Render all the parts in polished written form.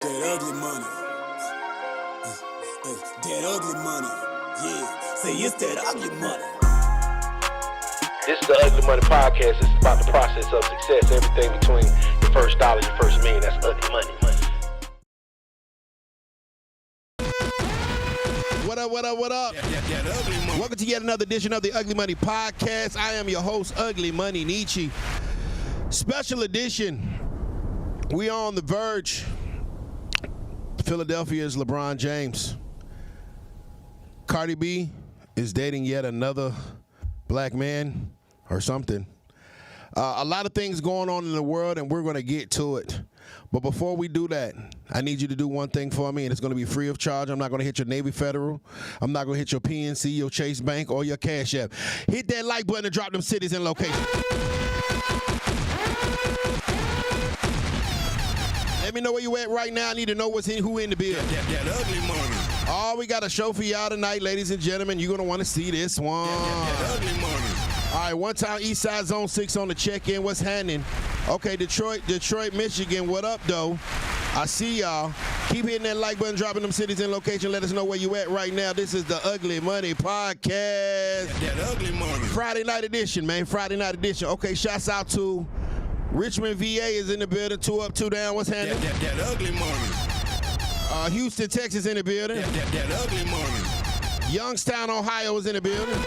That ugly money. That ugly money. Yeah. Say it's that ugly money. This is the Ugly Money Podcast. It's about the process of success. Everything between your first dollar, your first million. That's ugly money. What up, what up, what up? That ugly money. Welcome to yet another edition of the Ugly Money Podcast. I am your host, Ugly Money Nietzsche. Special edition. We are on the verge. Philadelphia's LeBron James. Cardi B is dating yet another black man or something. A lot of things going on in the world, and we're going to get to it. But before we do that, I need you to do one thing for me, and it's going to be free of charge. I'm not going to hit your Navy Federal. I'm not going to hit your PNC, your Chase Bank, or your Cash App. Hit that like button and drop them cities and locations. Let me know where you at right now. I need to know who in the building. That ugly money. Oh, we got a show for y'all tonight, ladies and gentlemen. You're going to want to see this one. That ugly money. All right, one time Eastside Zone 6 on the check-in. What's happening? Okay, Detroit, Michigan. What up, though? I see y'all. Keep hitting that like button, dropping them cities and location. Let us know where you at right now. This is the Ugly Money Podcast. That ugly money. Friday night edition, man. Friday night edition. Okay, shouts out to Richmond, VA is in the building. 2 up, 2 down. What's happening? That ugly money. Houston, Texas in the building. That ugly money. Youngstown, Ohio is in the building.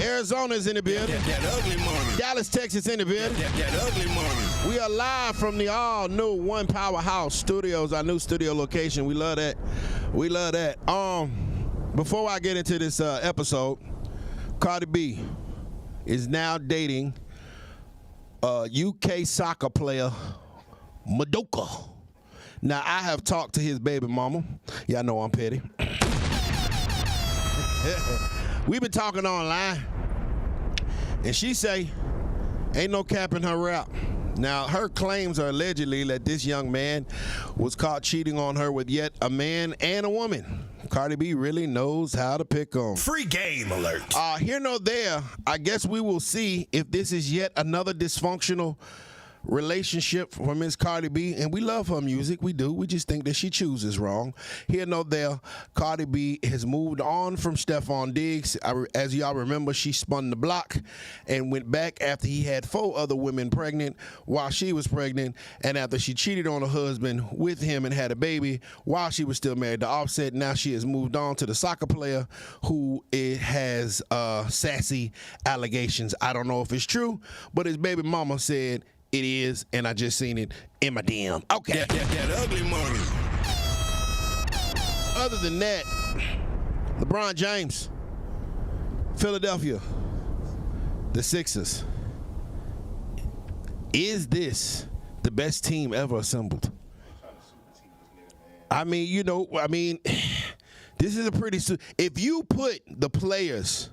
Arizona is in the building. That ugly money. Dallas, Texas in the building. That ugly money. We are live from the all-new One Powerhouse Studios, our new studio location. We love that. We love that. Before I get into this episode, Cardi B is now dating UK soccer player Madoka. Now, I have talked to his baby mama. Y'all know I'm petty. We've been talking online, and she say ain't no cap in her rap. Now, her claims are allegedly that this young man was caught cheating on her with yet a man and a woman. Cardi B really knows how to pick them. Free game alert. Here nor there, I guess we will see if this is yet another dysfunctional relationship for Miss Cardi B, and we love her music. We do. We just think that she chooses wrong. Here nor there, Cardi B has moved on from Stephon Diggs. As y'all remember, she spun the block and went back after he had 4 other women pregnant while she was pregnant, and after she cheated on her husband with him and had a baby while she was still married to Offset. Now she has moved on to the soccer player who has sassy allegations. I don't know if it's true, but his baby mama said it is, and I just seen it in my DM. Okay. That ugly money. Other than that, LeBron James, Philadelphia, the Sixers. Is this the best team ever assembled? I mean, this is a pretty... If you put the players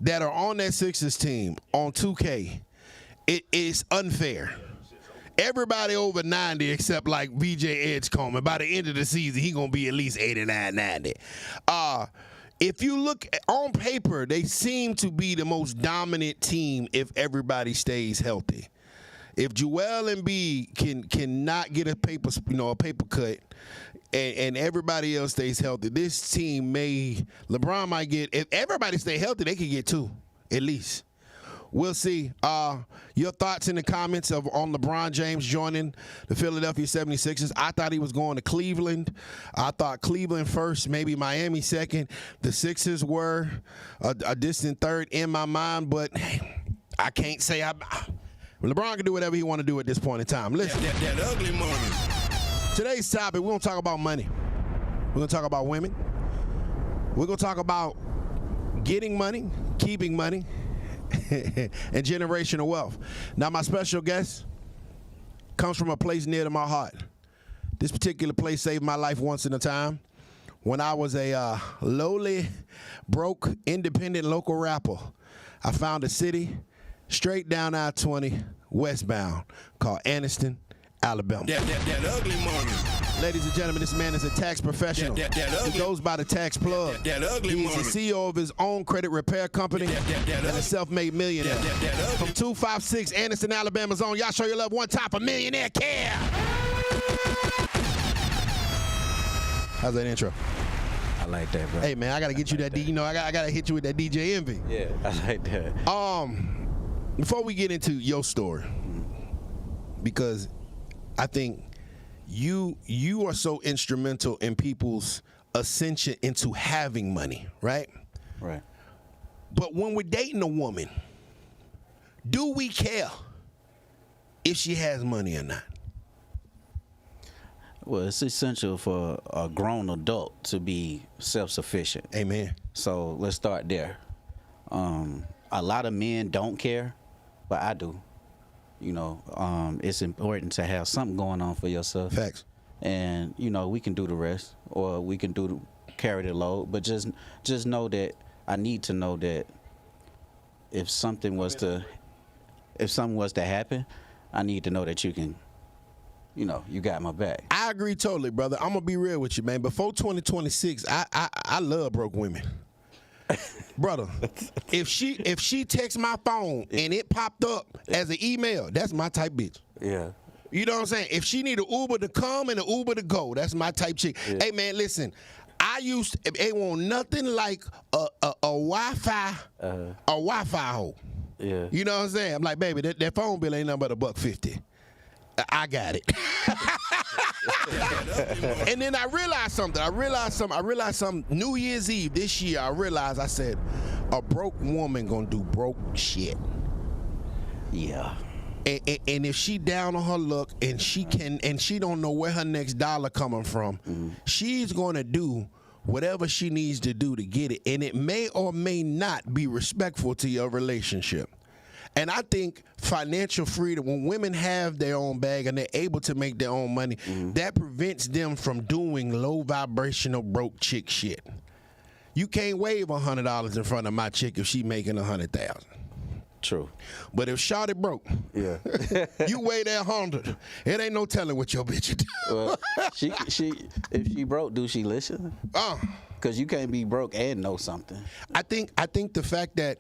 that are on that Sixers team on 2K, it is unfair. Everybody over 90 except like VJ Edgecombe. By the end of the season, he's going to be at least 89, 90. If you look on paper, they seem to be the most dominant team if everybody stays healthy. If Joel Embiid cannot get a paper cut, and everybody else stays healthy, this team LeBron might get, if everybody stay healthy, they could get 2 at least. We'll see. Your thoughts in the comments on LeBron James joining the Philadelphia 76ers. I thought he was going to Cleveland. I thought Cleveland first, maybe Miami second. The Sixers were a distant third in my mind, but I can't say LeBron can do whatever he want to do at this point in time. Listen. That ugly money. Today's topic, we're going to talk about money. We're going to talk about women. We're going to talk about getting money, keeping money, and generational wealth. Now, my special guest comes from a place near to my heart. This particular place saved my life once in a time when I was a lowly, broke, independent local rapper. I found a city straight down I-20 westbound called Anniston, Alabama. That ugly money. Ladies and gentlemen, this man is a tax professional. He goes by the tax plug. That ugly money. He's the CEO of his own credit repair company and a self-made millionaire. From 256 Anniston, Alabama's on. Y'all show your love one time for Millionaire Care. How's that intro? I like that, bro. Hey, man, I got to get you that, I got to hit you with that DJ Envy. Yeah, I like that. Before we get into your story, because I think you are so instrumental in people's ascension into having money, right? Right. But when we're dating a woman, do we care if she has money or not? Well, it's essential for a grown adult to be self-sufficient. Amen. So let's start there. A lot of men don't care, but I do. You know, it's important to have something going on for yourself. Facts. And, you know, we can do the rest, or we can carry the load. But just know that I need to know that if something was to happen, I need to know that you can, you know, you got my back. I agree totally, brother. I'm gonna be real with you, man. Before 2026, I love broke women. Brother, if she texts my phone and it popped up as an email, that's my type bitch. Yeah. You know what I'm saying? If she need an Uber to come and an Uber to go, that's my type chick. Yeah. Hey man, listen, it want nothing like a Wi-Fi hoe. Yeah. You know what I'm saying? I'm like, baby, that phone bill ain't nothing but $150. I got it. And then I realized something. New Year's Eve this year, I said, a broke woman gonna do broke shit. Yeah. And if she down on her luck and she don't know where her next dollar coming from, she's gonna do whatever she needs to do to get it. And it may or may not be respectful to your relationship. And I think financial freedom, when women have their own bag and they're able to make their own money, that prevents them from doing low vibrational broke chick shit. You can't wave $100 in front of my chick if she making $100,000. True. But if shawty broke, yeah, you weigh that 100. It ain't no telling what your bitch do. Well, if she broke, do she listen? Because you can't be broke and know something. I think the fact that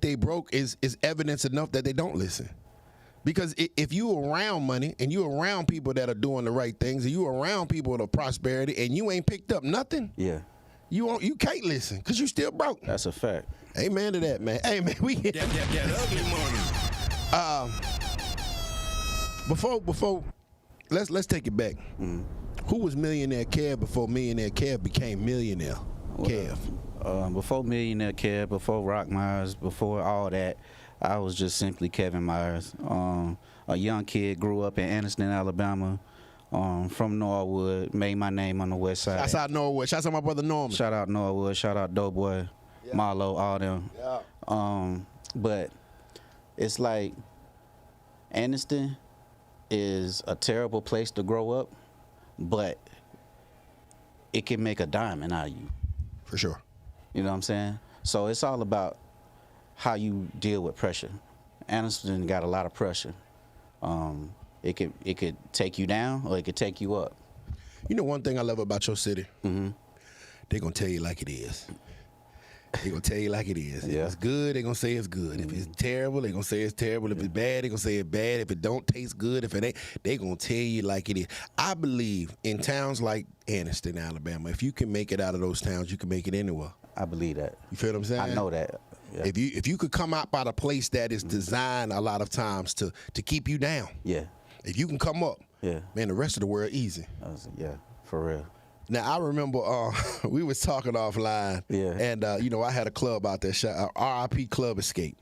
they broke is evidence enough that they don't listen. Because if you around money and you around people that are doing the right things and you around people with a prosperity and you ain't picked up nothing, yeah, you can't listen because you still broke. That's a fact. Amen to that, man. Hey, man, we get that ugly money. Before, let's take it back. Who was Millionaire Kev before Millionaire Kev became Millionaire Kev? Before Millionaire Kev, before Rock Myers, before all that, I was just simply Kevin Myers. A young kid, grew up in Anniston, Alabama. From Norwood, made my name on the west side. Shouts out Norwood. Shouts out my brother Norman. Shout out Norwood. Shout out Doughboy, Marlo, all them. Yeah. But it's like Anniston is a terrible place to grow up, but it can make a diamond out of you. For sure. You know what I'm saying? So it's all about how you deal with pressure. Anniston got a lot of pressure. It could take you down or it could take you up. You know one thing I love about your city? They're going to tell you like it is. They're going to tell you like it is. If it's good, they're going to say it's good. If it's terrible, they're going to say it's terrible. If it's bad, they're going to say it's bad. If it don't taste good, if it ain't, they're going to tell you like it is. I believe in towns like Anniston, Alabama, if you can make it out of those towns, you can make it anywhere. I believe that. You feel what I'm saying? I know that. Yeah. If you could come out by the place that is designed a lot of times to keep you down. Yeah. If you can come up, man, the rest of the world easy. Yeah, for real. Now, I remember we was talking offline, and, I had a club out there, RIP Club Escape.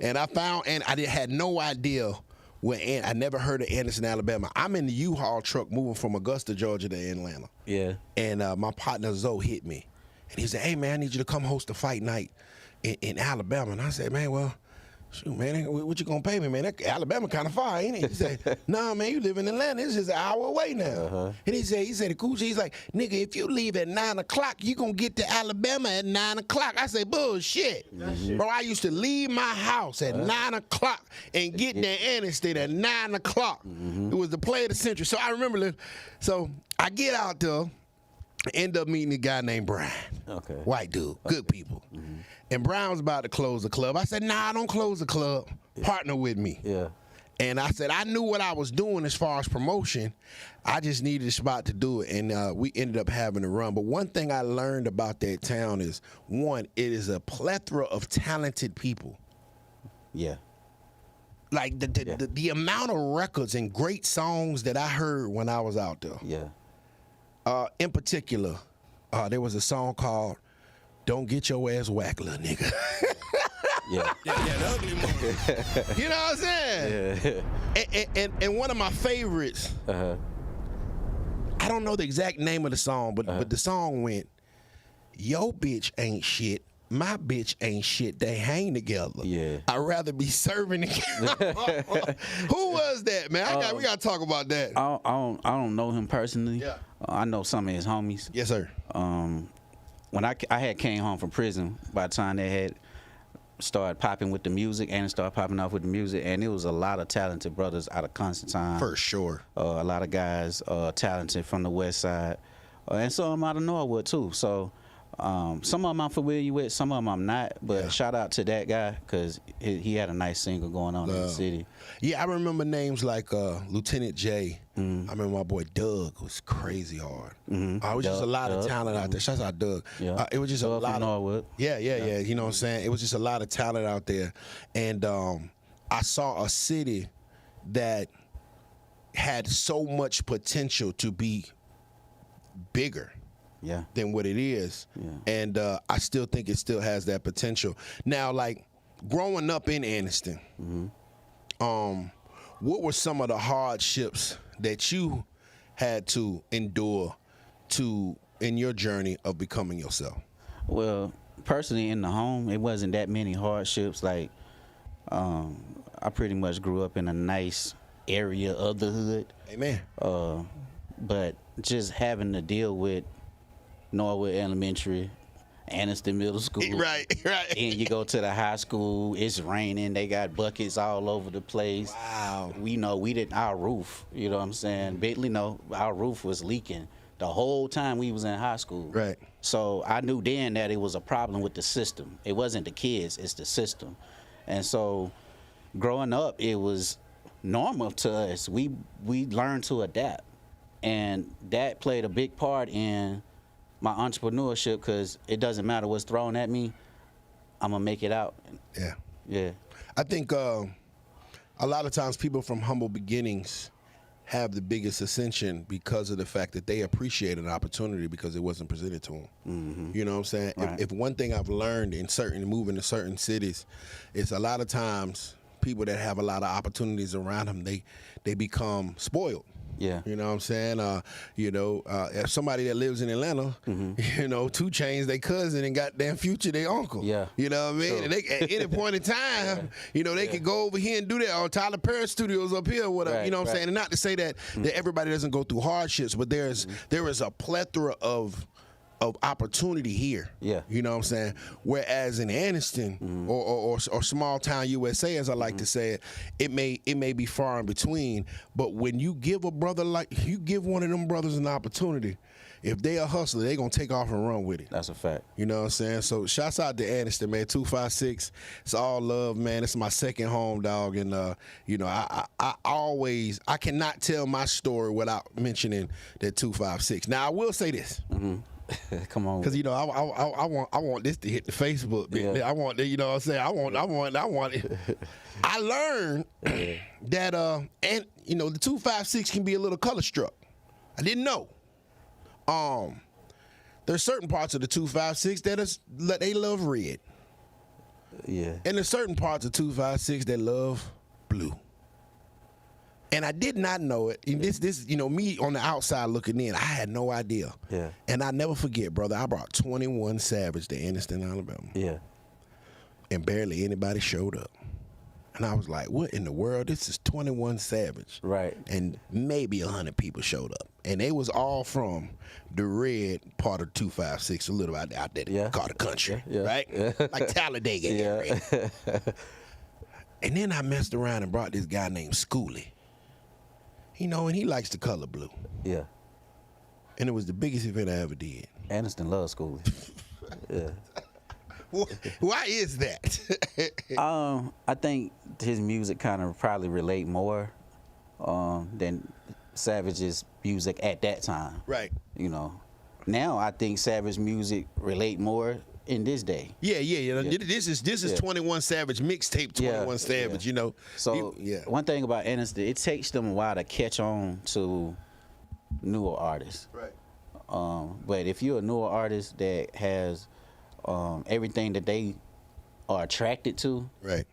And I had no idea where, I never heard of Anderson, Alabama. I'm in the U-Haul truck moving from Augusta, Georgia to Atlanta. Yeah. And my partner Zoe hit me. And he said, hey, man, I need you to come host a fight night in Alabama. And I said, man, well, shoot, man, what you gonna pay me, man? That Alabama kind of far, ain't it? He said, nah, man, you live in Atlanta. This is an hour away now. And he said, he's like, nigga, if you leave at 9 o'clock, you gonna get to Alabama at 9 o'clock. I say, bullshit. Bro, I used to leave my house at 9 o'clock and get to Anniston at 9 o'clock. It was the play of the century. So I remember, so I get out there, end up meeting a guy named Brian. White dude, good people. And Brown was about to close the club. I said, nah, don't close the club. Partner with me. And I said I knew what I was doing as far as promotion. I just needed a spot to do it, and we ended up having to run. But one thing I learned about that town is, one, it is a plethora of talented people. Yeah. Like the amount of records and great songs that I heard when I was out there. Yeah. In particular, there was a song called "Don't Get Your Ass Whacked, Little Nigga." Yeah. the ugly one. You know what I'm saying? Yeah. And one of my favorites. Uh-huh. I don't know the exact name of the song, but the song went, "Yo bitch ain't shit. My bitch ain't shit. They hang together. Yeah. I'd rather be serving together." Who was that, man? We gotta talk about that. I don't know him personally. Yeah. I know some of his homies. Yes, sir. When I had came home from prison, by the time they had started popping with the music and started popping off with the music, and it was a lot of talented brothers out of Constantine. For sure. A lot of guys talented from the west side, and some of them out of Norwood too. So some of them I'm familiar with, some of them I'm not. But shout out to that guy, because he had a nice single going on in the city. Yeah, I remember names like Lieutenant J. I remember my boy Doug was crazy hard. It was just a lot of talent out there. Shouts out Doug. Yeah. It was just Doug a lot from Norwood. Yeah. You know what I'm saying? It was just a lot of talent out there. And I saw a city that had so much potential to be bigger than what it is. Yeah. And I still think it still has that potential. Now, like, growing up in Anniston, what were some of the hardships that you had to endure in your journey of becoming yourself? Well, personally, in the home, it wasn't that many hardships. Like, I pretty much grew up in a nice area of the hood. Amen. But just having to deal with Norwood Elementary, Anniston Middle School. Right. And you go to the high school, it's raining, they got buckets all over the place. Wow. We didn't, our roof, you know what I'm saying? Bentley, our roof was leaking the whole time we was in high school. Right. So I knew then that it was a problem with the system. It wasn't the kids, it's the system. And so growing up, it was normal to us. We learned to adapt. And that played a big part in my entrepreneurship, because it doesn't matter what's thrown at me, I'm going to make it out. Yeah. I think a lot of times people from humble beginnings have the biggest ascension because of the fact that they appreciate an opportunity because it wasn't presented to them. Mm-hmm. You know what I'm saying? Right. If one thing I've learned in moving to certain cities, is a lot of times people that have a lot of opportunities around them, they become spoiled. Yeah. You know what I'm saying? If somebody that lives in Atlanta, 2 Chainz, they cousin, and goddamn Future, they uncle. Yeah. You know what I mean? True. And they, at any point in time, they could go over here and do that, or Tyler Perry Studios up here, or whatever. Right, you know what I'm right. saying? And not to say that everybody doesn't go through hardships, but there is a plethora of opportunity here. Yeah. You know what I'm saying? Whereas in Anniston or small town USA, as I like to say it may be far in between. But when you give one of them brothers an opportunity, if they a hustler, they gonna take off and run with it. That's a fact. You know what I'm saying? So shouts out to Anniston, man. 256. It's all love, man. It's my second home, dog. And I cannot tell my story without mentioning that 256. Now I will say this. Come on. Because I want this to hit the Facebook. Yeah. I want, you know what I'm saying? I want it. I learned that the 256 can be a little color struck. I didn't know. There's certain parts of the 256 that they love red. Yeah. And there's certain parts of 256 that love blue. And I did not know it. And this, me on the outside looking in, I had no idea. Yeah. And I never forget, brother, I brought 21 Savage to Anniston, Alabama. Yeah. And barely anybody showed up. And I was like, what in the world? This is 21 Savage. Right. And maybe 100 people showed up. And they was all from the red part of 256, a little out there called the country, right? Yeah. Like Talladega area. And then I messed around and brought this guy named Schoolie. And he likes the color blue. Yeah. And it was the biggest event I ever did. Anniston loves schooling. Yeah. Why is that? I think his music kind of probably relate more than Savage's music at that time. Right. You know, now I think Savage music relate more in this day. Yeah. This is 21 Savage mixtape. 21 Savage. You know. So one thing about Anderson, it takes them a while to catch on to newer artists. Right. But if you're a newer artist that has everything that they are attracted to, right,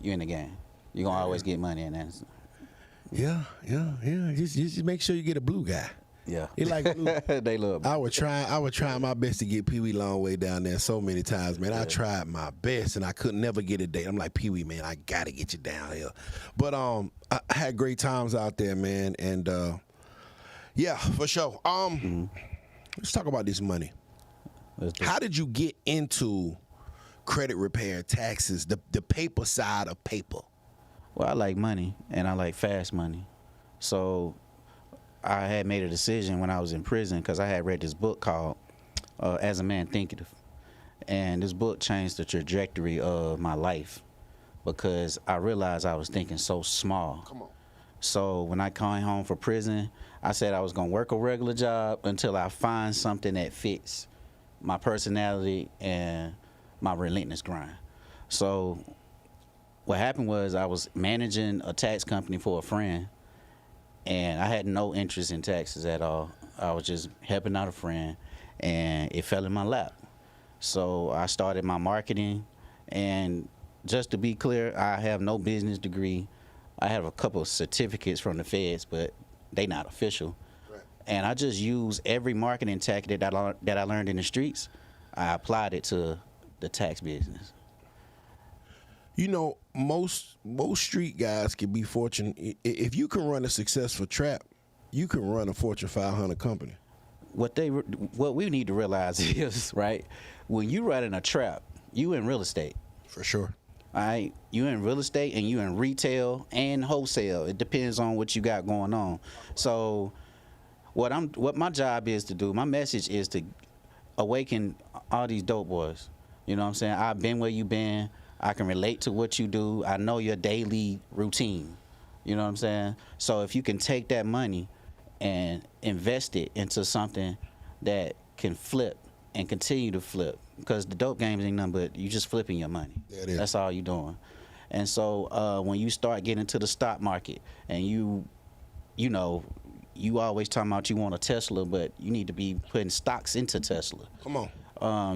you're in the game. You're gonna always get money in Anderson. Yeah. Just make sure you get a blue guy. Yeah, he like blue. They love me. I would try my best to get Pee Wee long way down there so many times, man. I tried my best and I could never get a date. I'm like, Pee Wee, man, I gotta get you down here. But I had great times out there, man, and yeah, for sure. Let's talk about this money. How did you get into credit repair, taxes, the paper side of paper? Well, I like money and I like fast money, so I had made a decision when I was in prison because I had read this book called As a Man Thinketh. And this book changed the trajectory of my life because I realized I was thinking so small. Come on. So when I came home from prison, I said I was going to work a regular job until I find something that fits my personality and my relentless grind. So what happened was I was managing a tax company for a friend, and I had no interest in taxes at all. I was just helping out a friend, and it fell in my lap. So I started my marketing, and just to be clear, I have no business degree. I have a couple of certificates from the feds, but they not official. Right. And I just use every marketing tactic that I learned in the streets. I applied it to the tax business. You know, most street guys can be fortunate. If you can run a successful trap, you can run a Fortune 500 company. What we need to realize is, right, when you running a trap, you in real estate. For sure. All right, you in real estate and you in retail and wholesale. It depends on what you got going on. So what my job is to do, my message is to awaken all these dope boys. You know what I'm saying? I've been where you been. I can relate to what you do. I know your daily routine. You know what I'm saying? So if you can take that money and invest it into something that can flip and continue to flip, because the dope games ain't nothing but you just flipping your money. That's all you doing. And so when you start getting into the stock market and you always talking about you want a Tesla, but you need to be putting stocks into Tesla. Come on.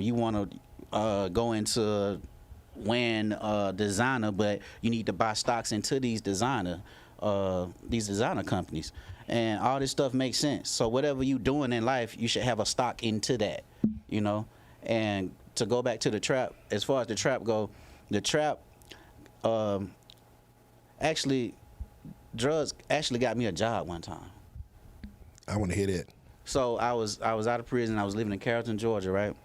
You want to go into designer, but you need to buy stocks into these designer companies. And all this stuff makes sense. So whatever you doing in life, you should have a stock into that, you know? And to go back to the trap, as far as the trap go, the trap, drugs actually got me a job one time. I want to hear that. So I was out of prison. I was living in Carrollton, Georgia, right?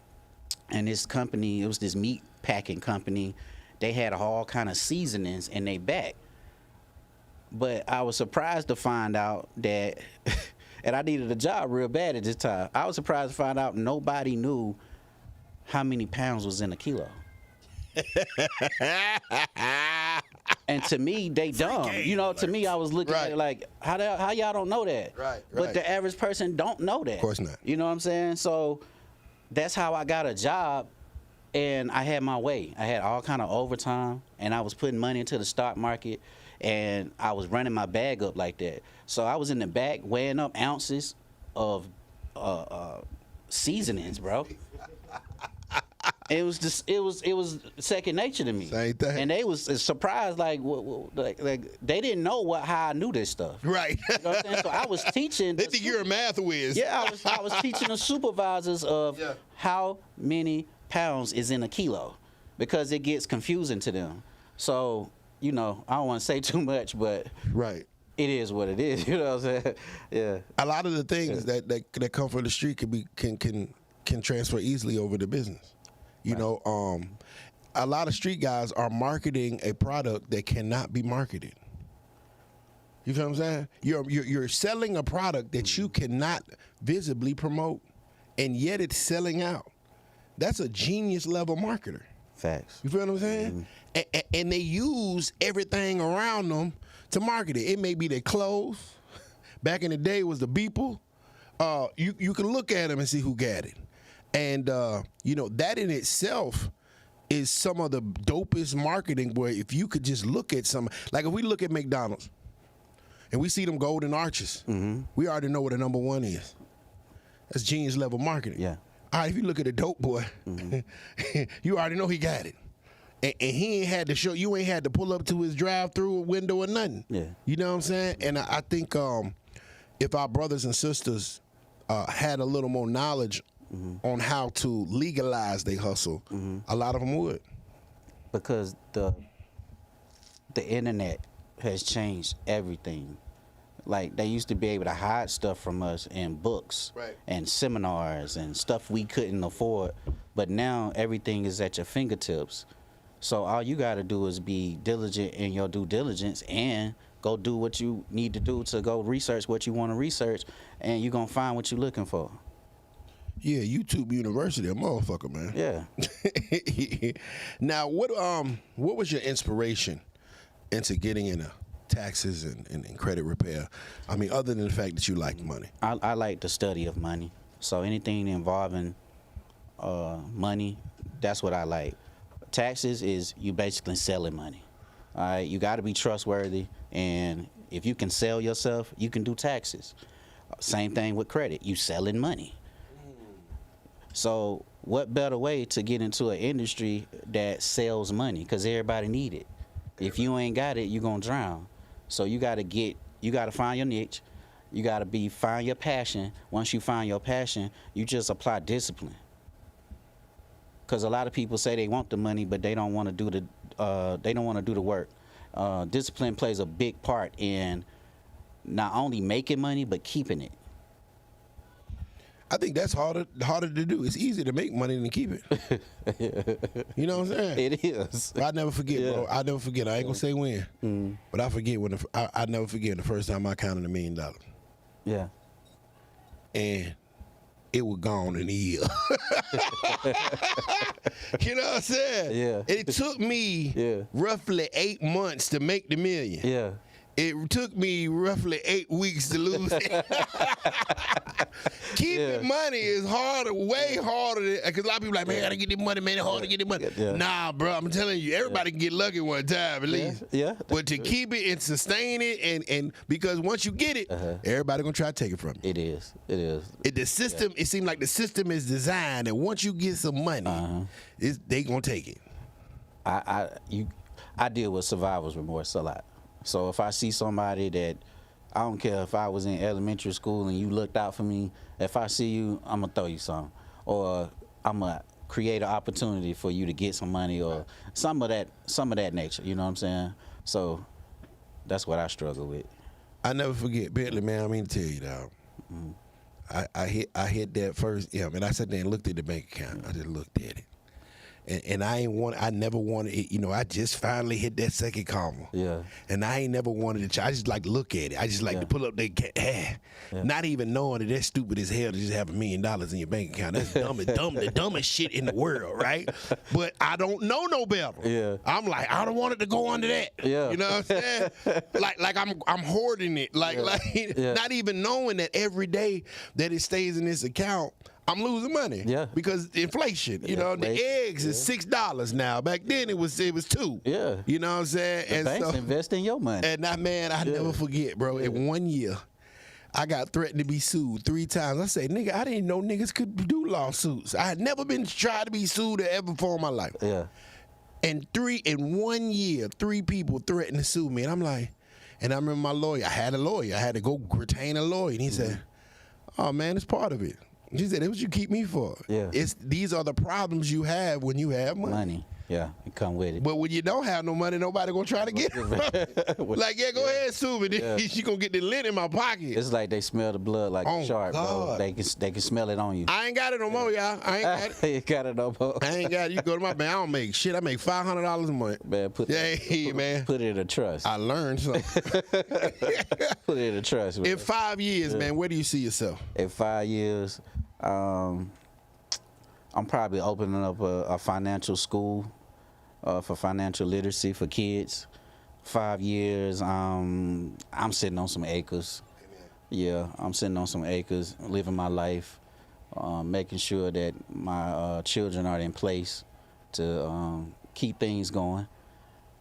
And this company, it was this meat packing company. They had all kind of seasonings in their back. But I was surprised to find out that, and I needed a job real bad at this time. I was surprised to find out nobody knew how many pounds was in a kilo. And to me, they dumb. You know, to me, I was looking at it like, how y'all don't know that? Right. But the average person don't know that. Of course not. You know what I'm saying? So that's how I got a job, and I had my way. I had all kind of overtime, and I was putting money into the stock market, and I was running my bag up like that. So I was in the back weighing up ounces of seasonings, bro. It was second nature to me. Same thing. And they was surprised, like they didn't know how I knew this stuff. Right. You know what I'm saying? So I was teaching. They think you're a math whiz. Yeah, I was teaching the supervisors of how many pounds is in a kilo, because it gets confusing to them. So, you know, I don't want to say too much, but right. It is what it is. You know what I'm saying? Yeah. A lot of the things that come from the street can transfer easily over to business. You know, a lot of street guys are marketing a product that cannot be marketed. You feel what I'm saying? You're selling a product that you cannot visibly promote, and yet it's selling out. That's a genius level marketer. Facts. You feel what I'm saying? And they use everything around them to market it. It may be their clothes. Back in the day, it was the Beeple. You can look at them and see who got it. And, that in itself is some of the dopest marketing where if you could just look at some, like if we look at McDonald's and we see them golden arches, we already know what the number one is. That's genius level marketing. Yeah. All right, if you look at a dope boy, you already know he got it. And he ain't had to show, you ain't had to pull up to his drive-through window or nothing. Yeah. You know what I'm saying? And I think if our brothers and sisters had a little more knowledge on how to legalize their hustle, a lot of them would. Because the internet has changed everything. Like, they used to be able to hide stuff from us in books and seminars and stuff we couldn't afford. But now everything is at your fingertips. So all you got to do is be diligent in your due diligence and go do what you need to do to go research what you want to research, and you're going to find what you're looking for. Yeah, YouTube University, a motherfucker, man. Yeah. Now, what was your inspiration into getting into taxes and credit repair? I mean, other than the fact that you like money. I like the study of money. So anything involving money, that's what I like. Taxes is you basically selling money. All right, you got to be trustworthy, and if you can sell yourself, you can do taxes. Same thing with credit. You selling money. So what better way to get into an industry that sells money? Because everybody need it. If you ain't got it, you're going to drown. So you got to find your niche. You got to find your passion. Once you find your passion, you just apply discipline. Because a lot of people say they want the money, but they don't want to do the work. Discipline plays a big part in not only making money but keeping it. I think that's harder to do. It's easier to make money than to keep it. You know what I'm saying? It is. I never forget, bro. I never forget. I ain't gonna say when, but I forget when. I never forget the first time I counted $1 million. Yeah. And it was gone in a year. You know what I'm saying? Yeah. It took me roughly 8 months to make the $1 million. Yeah. It took me roughly 8 weeks to lose it. Keeping money is harder, way harder. Because a lot of people like, man, I gotta get this money, man. It's hard to get this money. Yeah. Nah, bro, I'm telling you, everybody can get lucky one time at least. Yeah. But to keep it and sustain it, and because once you get it, everybody gonna try to take it from you. It is. It is. The system, it seems like the system is designed that once you get some money, they gonna take it. I deal with survivor's remorse a lot. So if I see somebody that, I don't care if I was in elementary school and you looked out for me, if I see you, I'm going to throw you some. Or I'm going to create an opportunity for you to get some money or some of that nature, you know what I'm saying? So that's what I struggle with. I never forget, Bentley, man, I mean to tell you, dog. I hit that first, man, I sat there and looked at the bank account. I just looked at it. And I never wanted it, I just finally hit that second comma. Yeah. And I ain't never wanted to, I just like look at it. I just like to pull up not even knowing that that's stupid as hell to just have $1 million in your bank account. That's the dumbest shit in the world, right? But I don't know no better. Yeah. I'm like, I don't want it to go under that. Yeah. You know what I'm saying? like I'm hoarding it. Not even knowing that every day that it stays in this account, I'm losing money. Yeah. Because inflation. The eggs is $6 now. Back then it was $2. Yeah. You know what I'm saying? The banks invest in your money. And I never forget, bro. In 1 year, I got threatened to be sued 3 times. I said, nigga, I didn't know niggas could do lawsuits. I had never been tried to be sued ever before in my life. Yeah. And in 1 year, 3 people threatened to sue me. And I'm like, and I remember my lawyer. I had a lawyer. I had to go retain a lawyer. And he said, oh, man, it's part of it. She said, that's what you keep me for. Yeah. These are the problems you have when you have money. Yeah, it come with it. But when you don't have no money, nobody gonna try to get it. Like, go ahead, sue me. Yeah. She gonna get the lint in my pocket. It's like they smell the blood like a shark, God. bro. They can smell it on you. I ain't got it no more, y'all. I ain't got it. You got it no more. I ain't got it. You go to my bank. I don't make shit. I make $500 a month. Man, put it in a trust. I learned something. Put it in a trust. Man. In 5 years, man, where do you see yourself? In 5 years, I'm probably opening up a financial school for financial literacy for kids. 5 years, I'm sitting on some acres. Yeah, I'm sitting on some acres, living my life, making sure that my children are in place to keep things going.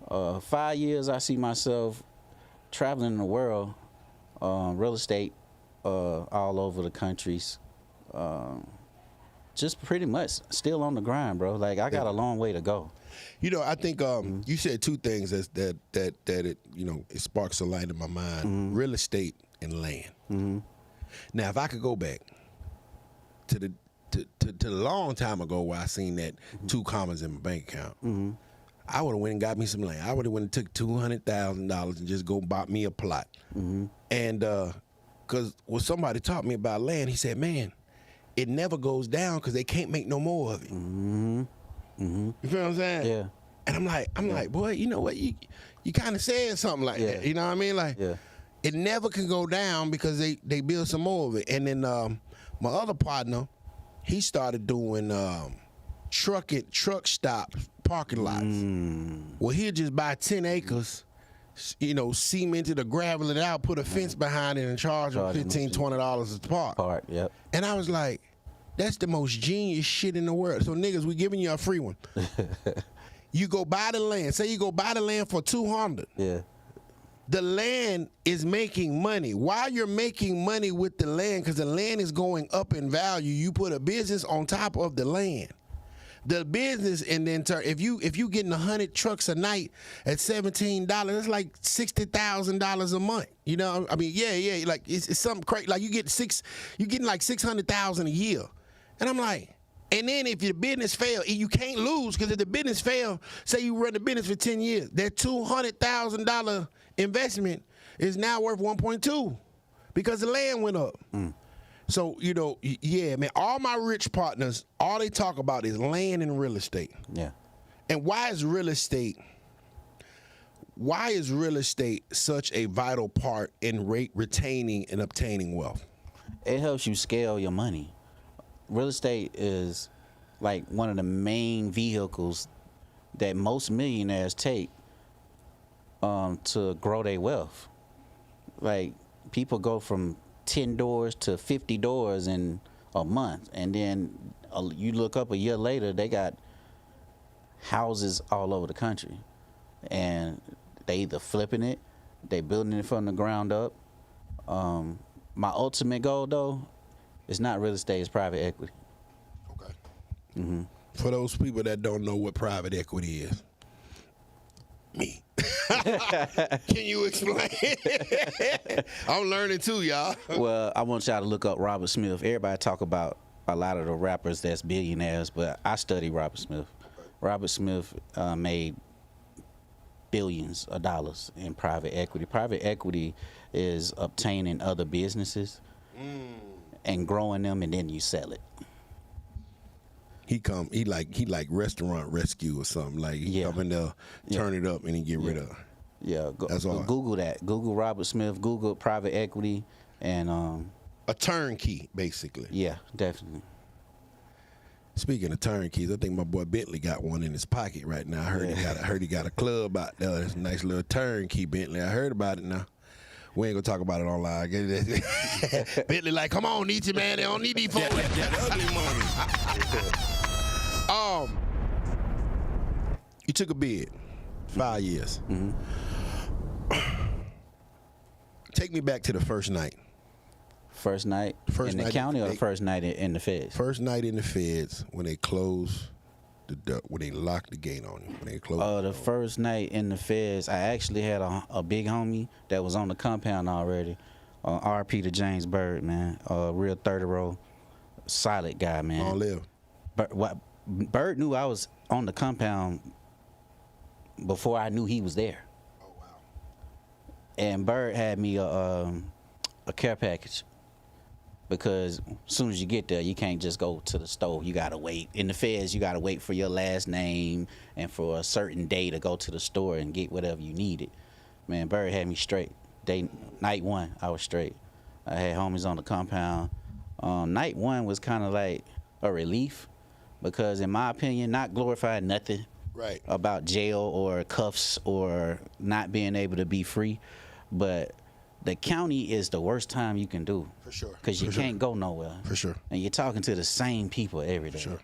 5 years, I see myself traveling the world, real estate all over the countries. Just pretty much still on the grind, bro. Like, I got a long way to go. You know, I think you said two things that it, you know, it sparks a light in my mind: real estate and land. Now, if I could go back to the long time ago where I seen that 2 commas in my bank account, I would have went and got me some land. I would have went and took $200,000 and just go bought me a plot. And because what somebody taught me about land, he said, man, it never goes down because they can't make no more of it. You feel what I'm saying? Yeah. And I'm like, boy, you know what? You kind of said something like that. You know what I mean? Like, it never can go down because they build some more of it. And then my other partner, he started doing truck stop parking lots. Well, he'll just buy 10 acres, you know, cemented or gravel it out, put a fence behind it, and charge them $15, $20 a park. Yep. And I was like, that's the most genius shit in the world. So niggas, we giving you a free one. You go buy the land. Say you go buy the land for $200. Yeah. The land is making money. While you're making money with the land, because the land is going up in value, you put a business on top of the land. The business, and then if you getting 100 trucks a night at $17, it's like $60,000 a month. You know, I mean, yeah, like it's something crazy. Like you getting like $600,000 a year, and I'm like, and then if your business fail, you can't lose, because if the business fail, say you run the business for 10 years, that $200,000 investment is now worth 1.2 because the land went up. So, you know, yeah, man, all my rich partners, all they talk about is land and real estate. Yeah. And why is real estate such a vital part in retaining and obtaining wealth? It helps you scale your money. Real estate is like one of the main vehicles that most millionaires take to grow their wealth. Like, people go from 10 doors to 50 doors in a month, and then you look up a year later, they got houses all over the country, and they either flipping it, they building it from the ground up. My ultimate goal, though, is not real estate, it's private equity. Okay. For those people that don't know what private equity is, me. Can you explain? I'm learning too, y'all. Well, I want y'all to look up Robert Smith. Everybody talk about a lot of the rappers that's billionaires, but I study Robert Smith. Robert Smith made billions of dollars in private equity. Private equity is obtaining other businesses and growing them, and then you sell it. He like restaurant rescue or something. Like he come in there, turn it up, and he get rid of it. Yeah, that's all. Google that. Google Robert Smith. Google private equity, and a turnkey, basically. Yeah, definitely. Speaking of turnkeys, I think my boy Bentley got one in his pocket right now. I heard he got a club out there. That's a nice little turnkey, Bentley. I heard about it now. We ain't gonna talk about it online. Bentley like, come on, Nietzsche, man. They don't need these folks. That ugly money. You took a bid, 5 years. Take me back to the first night. First night in the county, or the first night in the feds? First night in the feds when they closed the door, when they locked the gate on you. When they closed. The first night in the feds, I actually had a big homie that was on the compound already. RP to James Bird, man. Real 30-row, solid guy, man. Long live. Bird knew I was on the compound before I knew he was there. Oh wow. And Bird had me a care package, because as soon as you get there, you can't just go to the store. You gotta wait. In the feds, you gotta wait for your last name and for a certain day to go to the store and get whatever you needed. Man, Bird had me straight. Night one, I was straight. I had homies on the compound. Night one was kind of like a relief, because in my opinion, not glorifying nothing Right. about jail or cuffs or not being able to be free, but the county is the worst time you can do. For sure. Because you can't go nowhere. For sure. And you're talking to the same people every day. Sure.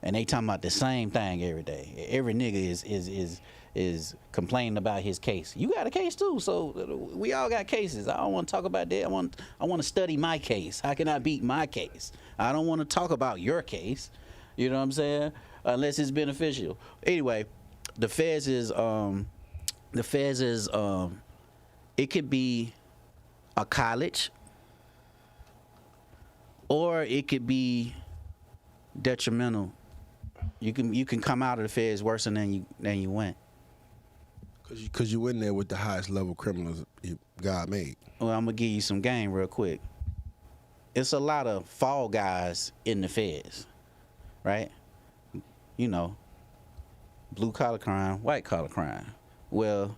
And they talking about the same thing every day. Every nigga is complaining about his case. You got a case too, so we all got cases. I don't want to talk about that. I want to study my case. How can I beat my case? I don't want to talk about your case. You know what I'm saying? Unless it's beneficial. Anyway, the feds is it could be a college, or it could be detrimental. You can come out of the feds worse than you went. Cause you in there with the highest level criminals God made. Well, I'm gonna give you some game real quick. It's a lot of fall guys in the feds, right? You know, blue collar crime, white collar crime. Well,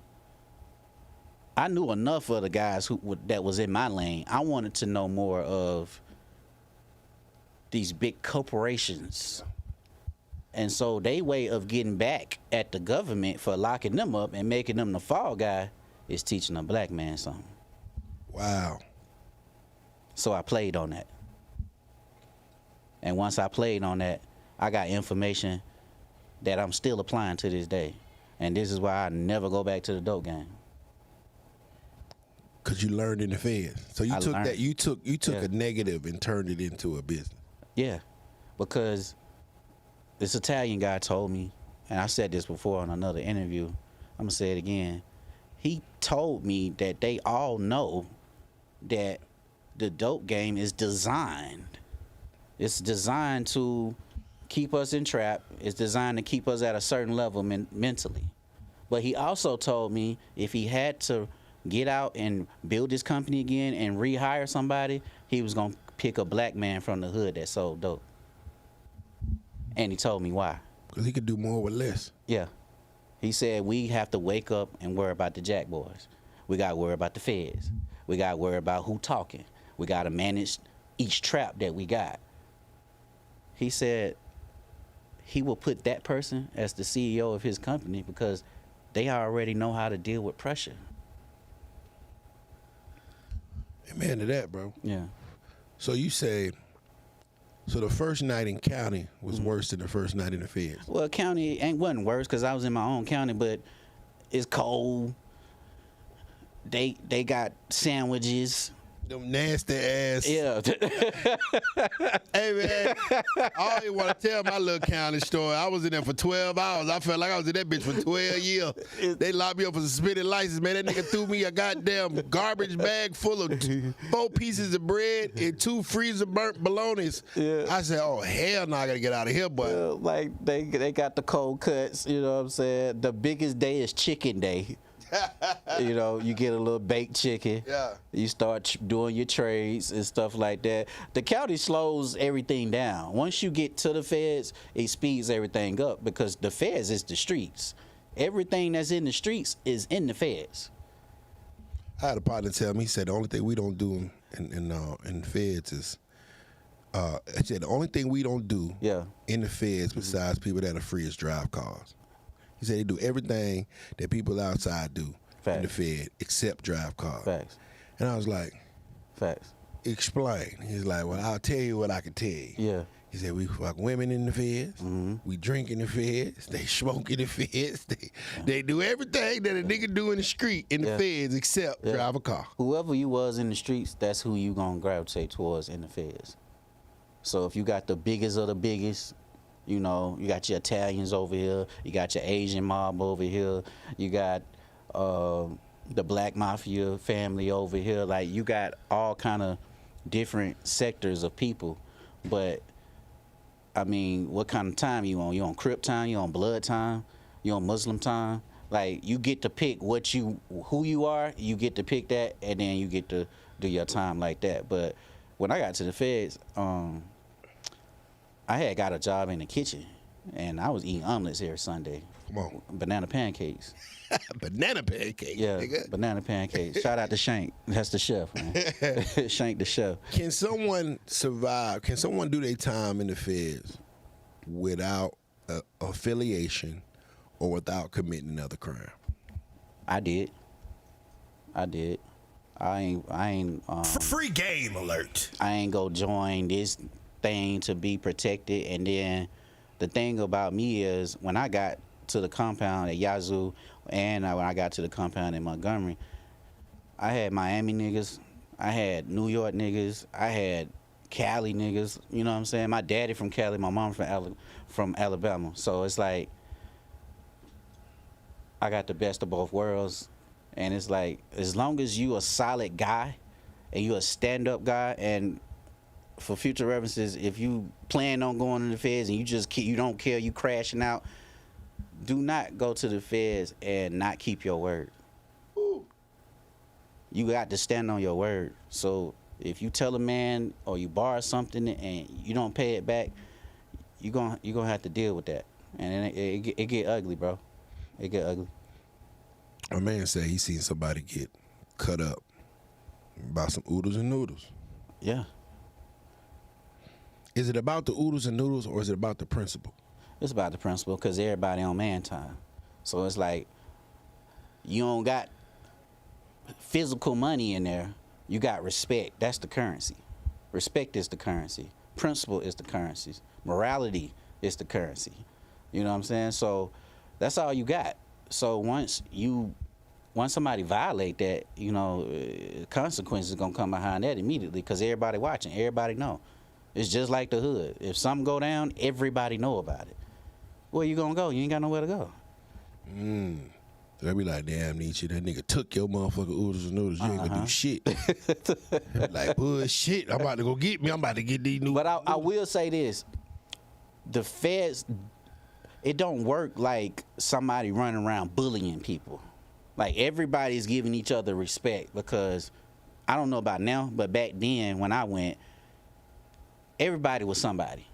I knew enough of the guys that was in my lane. I wanted to know more of these big corporations. And so they way of getting back at the government for locking them up and making them the fall guy is teaching a black man something. Wow. So I played on that. And once I played on that, I got information that I'm still applying to this day. And this is why I never go back to the dope game. Cause you learned in the feds. So you took Yeah. a negative and turned it into a business. Yeah, because this Italian guy told me, and I said this before on another interview, I'm gonna say it again. He told me that they all know that the dope game is designed. It's designed to keep us in trap. It's designed to keep us at a certain level mentally. But he also told me if he had to get out and build his company again and rehire somebody, he was gonna pick a black man from the hood that sold dope. And he told me why. Because he could do more with less. Yeah. He said we have to wake up and worry about the jack boys. We got to worry about the feds. We got to worry about who talking. We got to manage each trap that we got. He said he will put that person as the CEO of his company because they already know how to deal with pressure. Amen to that, bro. Yeah. So you say, so the first night in county was worse than the first night in the feds. Well, county wasn't worse because I was in my own county, but it's cold. They got sandwiches. Them nasty ass. Yeah. Hey, man, I always want to tell my little county story. I was in there for 12 hours. I felt like I was in that bitch for 12 years. They locked me up for suspended license, man. That nigga threw me a goddamn garbage bag full of 4 pieces of bread and 2 freezer burnt bolognas. Yeah. I said, oh, hell no, I got to get out of here, boy. Like they got the cold cuts, you know what I'm saying? The biggest day is chicken day. You know, you get a little baked chicken. Yeah. You start doing your trades and stuff like that. The county slows everything down. Once you get to the feds, it speeds everything up because the feds is the streets. Everything that's in the streets is in the feds. I had a partner tell me, he said the only thing we don't do in the feds is, I said the only thing we don't do in the feds besides people that are free is drive cars. He said they do everything that people outside do in the Fed except drive cars. Facts. And I was like, Facts. explain. He's like, well, I'll tell you what I can tell you. Yeah. He said we fuck women in the feds. We drink in the feds. They smoke in the feds. They do everything that a nigga do in the street in the feds except drive a car. Whoever you was in the streets, that's who you gonna gravitate towards in the feds. So if you got the biggest of the biggest, you know, you got your Italians over here, you got your Asian mob over here, you got the black mafia family over here. Like, you got all kind of different sectors of people. But, I mean, what kind of time you on? You on Crip time? You on Blood time? You on Muslim time? Like, you get to pick who you are, you get to pick that, and then you get to do your time like that. But when I got to the feds, I had got a job in the kitchen, and I was eating omelets every Sunday. Come on. Banana pancakes. Banana pancakes, Yeah, nigga. banana pancakes. Shout out to Shank. That's the chef, man. Shank the chef. Can someone survive? Can someone do their time in the feds without affiliation or without committing another crime? I did. I ain't Free game alert. I ain't go join this thing to be protected. And then the thing about me is when I got to the compound at Yazoo and when I got to the compound in Montgomery, I had Miami niggas, I had New York niggas, I had Cali niggas, you know what I'm saying? My daddy from Cali, my mom from Alabama. So it's like I got the best of both worlds. And it's like, as long as you a solid guy and you a stand-up guy, and for future references, if you plan on going to the feds and you don't care, you crashing out, do not go to the feds and not keep your word. You got to stand on your word. So if you tell a man or you borrow something and you don't pay it back, you're gonna have to deal with that. And it get ugly, bro. It get ugly. A man said he seen somebody get cut up by some oodles and noodles. Yeah. Is it about the oodles and noodles or is it about the principle? It's about the principle because everybody on man time. So it's like you don't got physical money in there. You got respect. That's the currency. Respect is the currency. Principle is the currency. Morality is the currency. You know what I'm saying? So that's all you got. So once somebody violate that, you know, consequences gonna come behind that immediately because everybody watching, everybody know. It's just like the hood. If something go down, everybody know about it. Where you gonna go? You ain't got nowhere to go. They be like, damn, Nietzsche, that nigga took your motherfucking oodles and noodles. You ain't gonna do shit. Like, bullshit. I'm about to go get me. I'm about to get these new. But I will say this. The feds, it don't work like somebody running around bullying people. Like, everybody's giving each other respect because, I don't know about now, but back then when I went, everybody was somebody.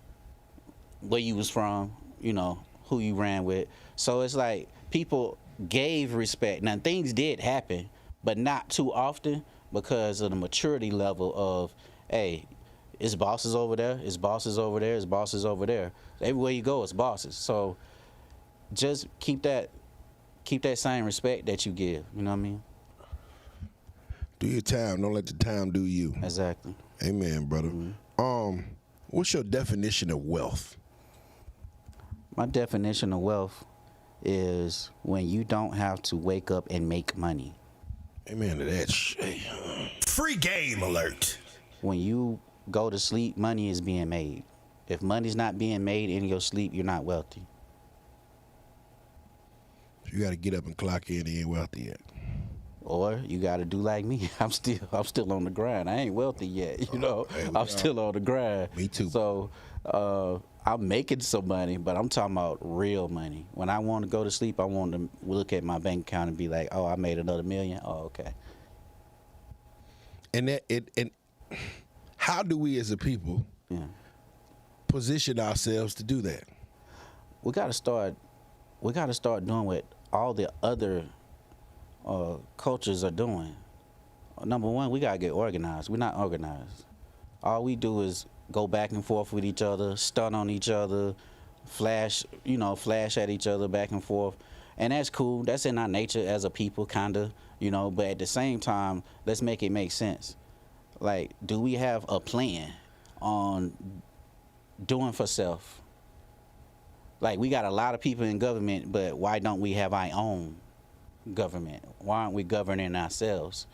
Where you was from, you know, who you ran with. So it's like people gave respect. Now, things did happen, but not too often because of the maturity level of, hey, it's bosses over there, it's bosses over there, it's bosses over there. Everywhere you go, it's bosses. So just keep that same respect that you give. You know what I mean? Do your time. Don't let the time do you. Exactly. Amen, brother. Mm-hmm. What's your definition of wealth? My definition of wealth is when you don't have to wake up and make money. Amen to that shit. Free game alert. When you go to sleep, money is being made. If money's not being made in your sleep, you're not wealthy. You got to get up and clock in. You ain't wealthy yet. Or you got to do like me. I'm still on the grind. I ain't wealthy yet, you know. I'm still on the grind. Me too. So I'm making some money, but I'm talking about real money. When I want to go to sleep, I want to look at my bank account and be like, oh, I made another $1 million. Oh, okay. And how do we as a people position ourselves to do that? We got to start doing what all the other cultures are doing. Number one, we got to get organized. We're not organized. All we do is go back and forth with each other, stun on each other, flash at each other back and forth. And that's cool. That's in our nature as a people, kind of, you know. But at the same time, let's make it make sense. Like, do we have a plan on doing for self? Like, we got a lot of people in government, but why don't we have our own government? Why aren't we governing ourselves?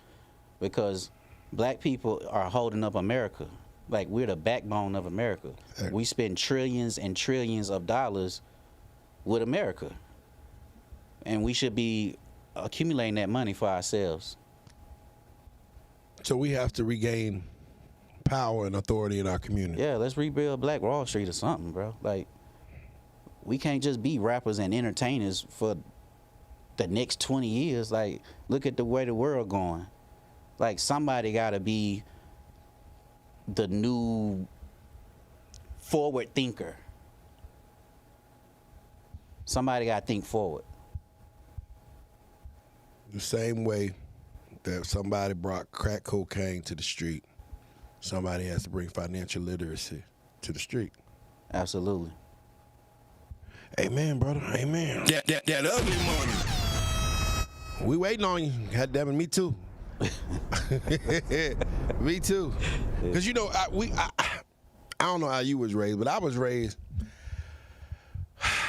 Because black people are holding up America. Like, we're the backbone of America. We spend trillions and trillions of dollars with America. And we should be accumulating that money for ourselves. So we have to regain power and authority in our community. Yeah, let's rebuild Black Wall Street or something, bro. Like, we can't just be rappers and entertainers for the next 20 years. Like, look at the way the world going. Like, somebody got to be the new forward thinker. Somebody got to think forward. The same way that somebody brought crack cocaine to the street, somebody has to bring financial literacy to the street. Absolutely. Amen, brother. Amen. That ugly money. We waiting on you. God damn it, me too. Me too. Because you know, I don't know how you was raised, but I was raised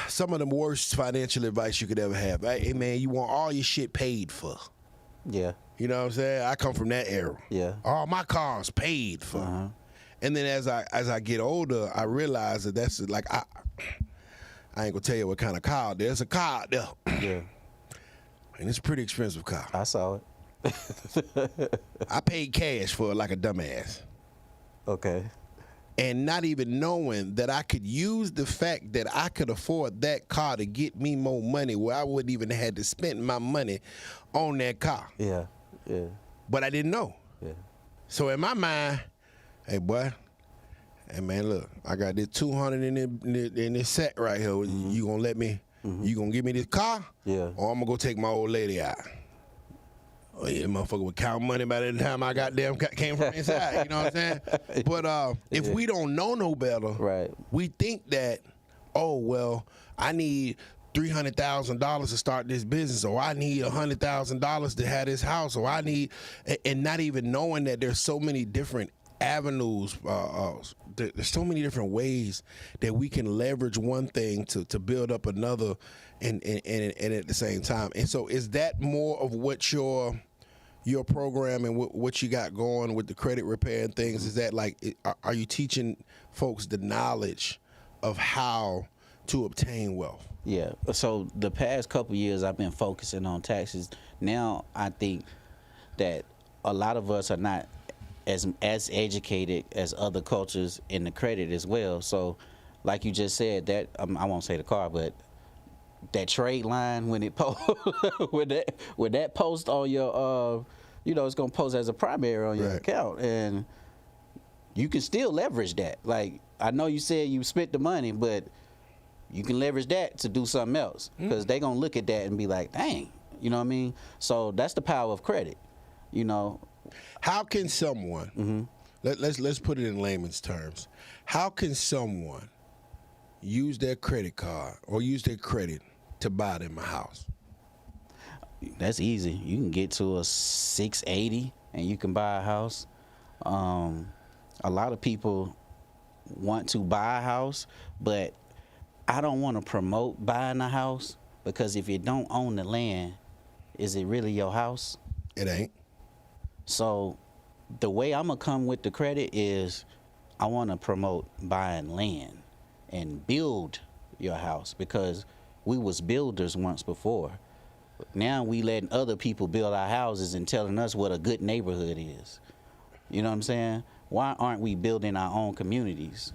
some of the worst financial advice you could ever have. Hey man, you want all your shit paid for. Yeah. You know what I'm saying? I come from that era. Yeah. All my cars paid for. Uh-huh. And then as I get older, I realize that that's like I ain't gonna tell you what kind of car. There's a car out there. Yeah. And it's a pretty expensive car. I saw it. I paid cash for it like a dumbass. Okay. And not even knowing that I could use the fact that I could afford that car to get me more money where I wouldn't even have to spend my money on that car. Yeah. Yeah. But I didn't know. Yeah. So in my mind, hey boy, hey man, look, I got this 200 in this set right here. Mm-hmm. You gonna let me? You gonna give me this car? Yeah. Or I'm gonna go take my old lady out. Oh yeah, motherfucker would count money by the time I goddamn came from inside. You know what I'm saying? But if we don't know no better, Right. we think that, oh well, I need $300,000 to start this business, or I need $100,000 to have this house, or I need, and not even knowing that there's so many different avenues. There's so many different ways that we can leverage one thing to build up another, and at the same time. And so, is that more of what your program and what you got going with the credit repair and things? Is that like, are you teaching folks the knowledge of how to obtain wealth? Yeah. So the past couple years, I've been focusing on taxes. Now I think that a lot of us are not as educated as other cultures in the credit as well. So, like you just said, that I won't say the car, but that trade line when it post when that post on your it's gonna post as a primary on your Right. account, and you can still leverage that. Like, I know you said you spent the money, but you can leverage that to do something else, because they gonna look at that and be like, dang, you know what I mean? So that's the power of credit, you know. How can someone, let's put it in layman's terms, how can someone use their credit card or use their credit to buy them a house? That's easy. You can get to a 680 and you can buy a house. A lot of people want to buy a house, but I don't want to promote buying a house, because if you don't own the land, is it really your house? It ain't. So the way I'm going to come with the credit is I want to promote buying land and build your house, because we was builders once before. Now we letting other people build our houses and telling us what a good neighborhood is. You know what I'm saying? Why aren't we building our own communities?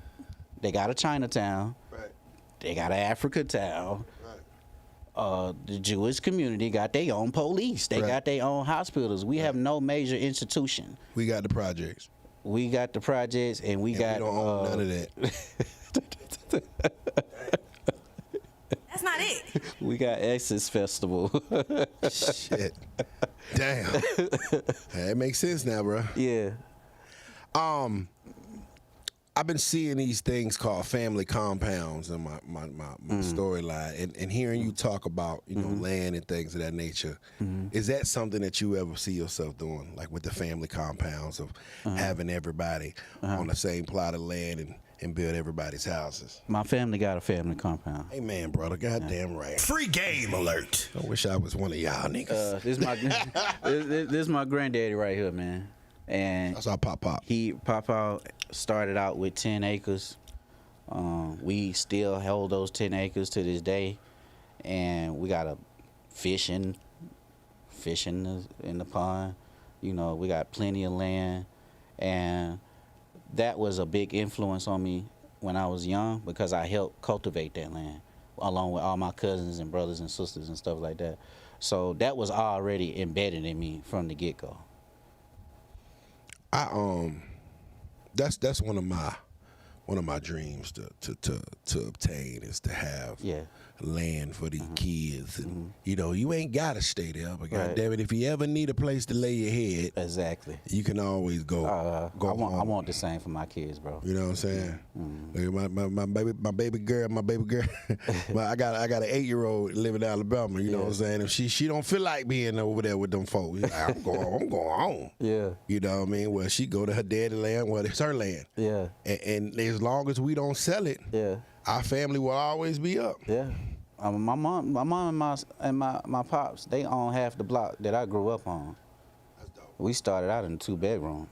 They got a Chinatown. Right. They got an Africa town. Right. The Jewish community got their own police. They Right. got their own hospitals. We have no major institution. We got the projects. We got the projects, and we got. We don't own none of that. That's not it. We got Exodus Festival. Shit. Damn. That makes sense now, bro. Yeah. I've been seeing these things called family compounds in my storyline, and hearing you talk about land and things of that nature. Is that something that you ever see yourself doing, like with the family compounds of having everybody on the same plot of land and build everybody's houses? My family got a family compound. Amen, brother. Goddamn right. Free game alert. I wish I was one of y'all niggas. This is my granddaddy right here, man. And That's our pop. Papa started out with 10 acres. We still hold those 10 acres to this day, and we got a fishing in the pond. You know, we got plenty of land, and that was a big influence on me when I was young, because I helped cultivate that land along with all my cousins and brothers and sisters and stuff like that. So that was already embedded in me from the get-go. That's one of my dreams to obtain, is to have land for these kids. And, you know, you ain't got to stay there, but Right. goddamn it, if you ever need a place to lay your head, Exactly. you can always go I home. want the same for my kids, bro. You know what I'm saying? Like my baby girl. I got an 8-year-old living in Alabama. You know what I'm saying? If she don't feel like being over there with them folks, like, I'm going home. Yeah. You know what I mean? Well, she go to her daddy land. Well, it's her land. Yeah. And as long as we don't sell it, Yeah. our family will always be up. Yeah. My mom and my pops, they own half the block that I grew up on. That's dope. We started out in a 2-bedroom.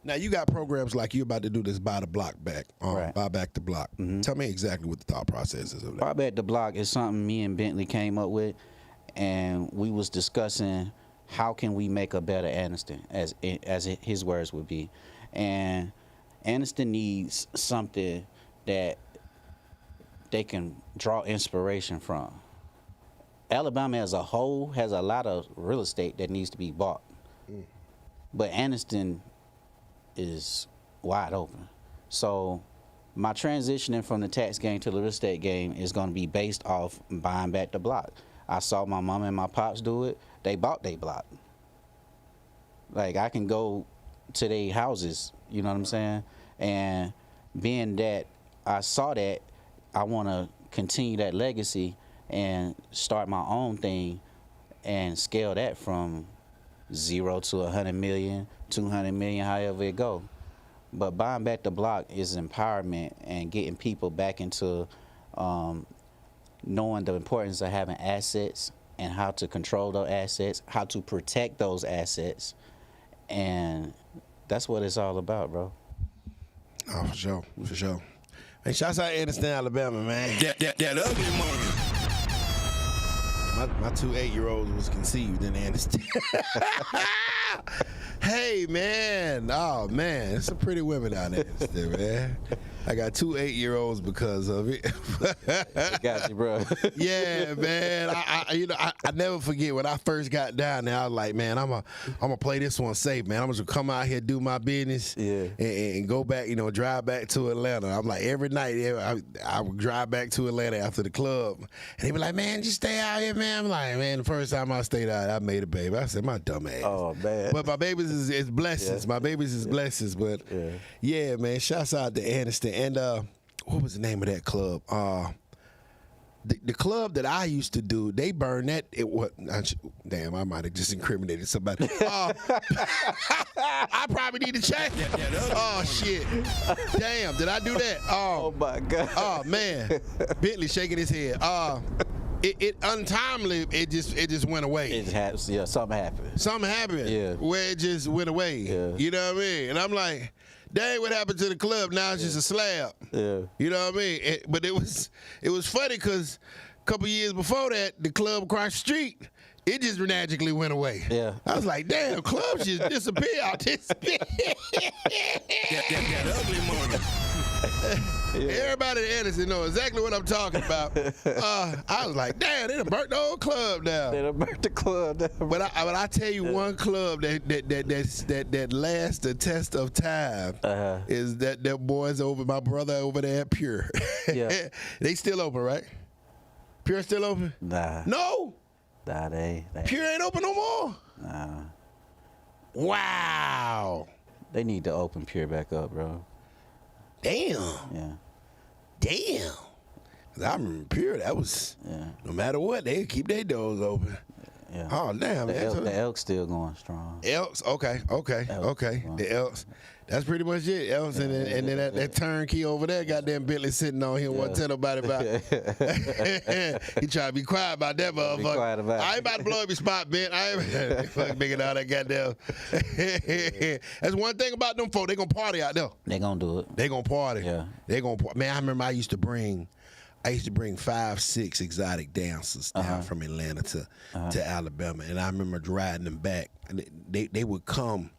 Now you got programs like you about to do this buy the block back, Right. buy back the block. Tell me exactly what the thought process is of that. Buy back the block is something me and Bentley came up with, and we was discussing how can we make a better Aniston, as his words would be, and Aniston needs something that they can draw inspiration from. Alabama as a whole has a lot of real estate that needs to be bought, but Aniston is wide open. So my transitioning from the tax game to the real estate game is going to be based off buying back the block. I saw my mom and my pops do it. They bought their block. Like, I can go to their houses, you know what I'm saying? And being that I saw that, I want to continue that legacy and start my own thing and scale that from 0 to 100 million, 200 million, however it go. But buying back the block is empowerment and getting people back into knowing the importance of having assets and how to control those assets, how to protect those assets, and that's what it's all about, bro. Oh, for sure, for sure. Hey, shouts out Aniston, Alabama, man. That ugly money. My 2 8-year-olds was conceived in Aniston. Hey, man. Oh, man. There's some pretty women out there, man. I got 2 8-year-olds because of it. Got you, bro. Yeah, man. I never forget when I first got down there. I was like, man, I'm gonna play this one safe, man. I'm just gonna come out here, do my business, and go back, drive back to Atlanta. I'm like, every night I would drive back to Atlanta after the club, and they be like, man, just stay out here, man. I'm like, man, the first time I stayed out, I made a baby. I said, my dumb ass. Oh, man. But my babies is blessings. Yeah. My babies is blessings. But yeah, man, shouts out to Aniston. And what was the name of that club? The club that I used to do, they burned that. Damn, I might have just incriminated somebody. I probably need to check that. Oh shit! Damn, did I do that? Oh my God. Oh man, Bentley shaking his head. It untimely. It just went away. It happens. Yeah, something happened. Something happened. Yeah. Where it just went away. Yeah. You know what I mean? And I'm like, dang, what happened to the club? Now it's just a slab. Yeah. You know what I mean? But it was funny because a couple years before that, the club across the street, it just magically went away. Yeah. I was like, damn, clubs just disappear out this bitch. That ugly money. Everybody in Edison know exactly what I'm talking about. I was like, damn, they done burnt the whole club down. They done burnt the club down. But I tell you, one club that lasts the test of time is that boys over, my brother over there at Pure. Yeah. They still open, right? Pure still open? Nah. No. Nah, they Pure ain't open no more. Nah. Wow. They need to open Pure back up, bro. Damn. Yeah. Damn. 'Cause I remember Pure, that was, no matter what, they keep their doors open. Yeah. Oh, damn. The Elk's still going strong. Elks, okay. Elks. The Elks. That's pretty much it. Elks, and then that turnkey over there, goddamn Bentley sitting on here, won't tell nobody about it. He trying to be quiet about that motherfucker. Be quiet about it. I ain't about to blow up your spot, Ben. I ain't fucking making all that goddamn. That's one thing about them folk. They gonna party out there. They gonna do it. They gonna party. Yeah. They gonna party. Man, I remember I used to bring 5, 6 exotic dancers down from Atlanta to Alabama, and I remember riding them back. And they would come.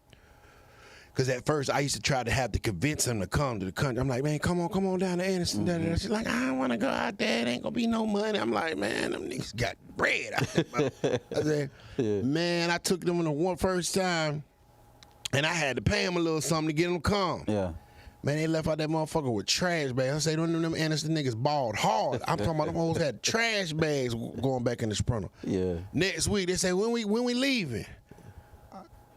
Because at first, I used to try to have to convince them to come to the country. I'm like, man, come on down to Anderson. She's like, I don't want to go out there. It ain't going to be no money. I'm like, man, them niggas got bread. I said, man, I took them the first time, and I had to pay them a little something to get them to come. Yeah. Man, they left out that motherfucker with trash bags. I say, them Anderson niggas balled hard. I'm talking about them hoes had trash bags going back in the sprinter. Yeah. Next week, they say, when we leaving?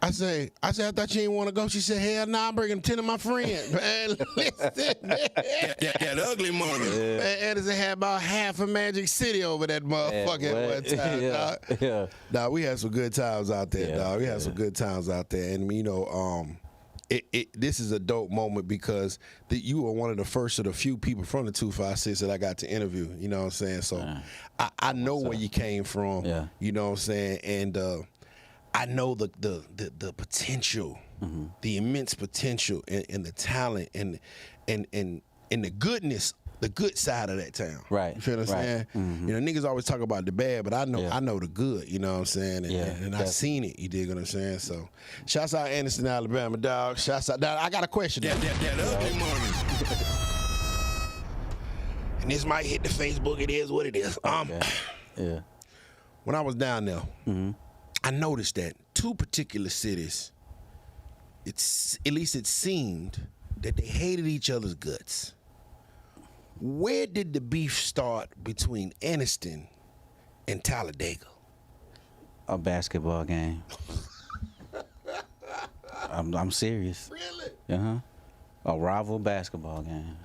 I say, I thought you didn't want to go. She said, hell nah, I'm bringing 10 of my friends. Man, listen, man. That ugly money. Yeah. Man, Anderson had about half of Magic City over that motherfucker at one time, yeah. dog. Yeah. Nah, we had some good times out there, Yeah, dog. We had some good times out there. And, you know, this is a dope moment because you were one of the first of the few people from the 256 that I got to interview. You know what I'm saying? So I know where you came from. Yeah. You know what I'm saying? And I know the potential, the immense potential and the talent and the goodness, the good side of that town. Right. You feel what I'm saying? You know, niggas always talk about the bad, but I know the good, you know what I'm saying? And I seen it, you dig what I'm saying? So shouts out Anderson, Alabama, dog. Shouts out, dog. I got a question. That ugly money. And this might hit the Facebook, it is what it is. Yeah. When I was down there, I noticed that two particular cities, at least it seemed that they hated each other's guts. Where did the beef start between Anniston and Talladega? A basketball game. I'm serious. Really? A rival basketball game.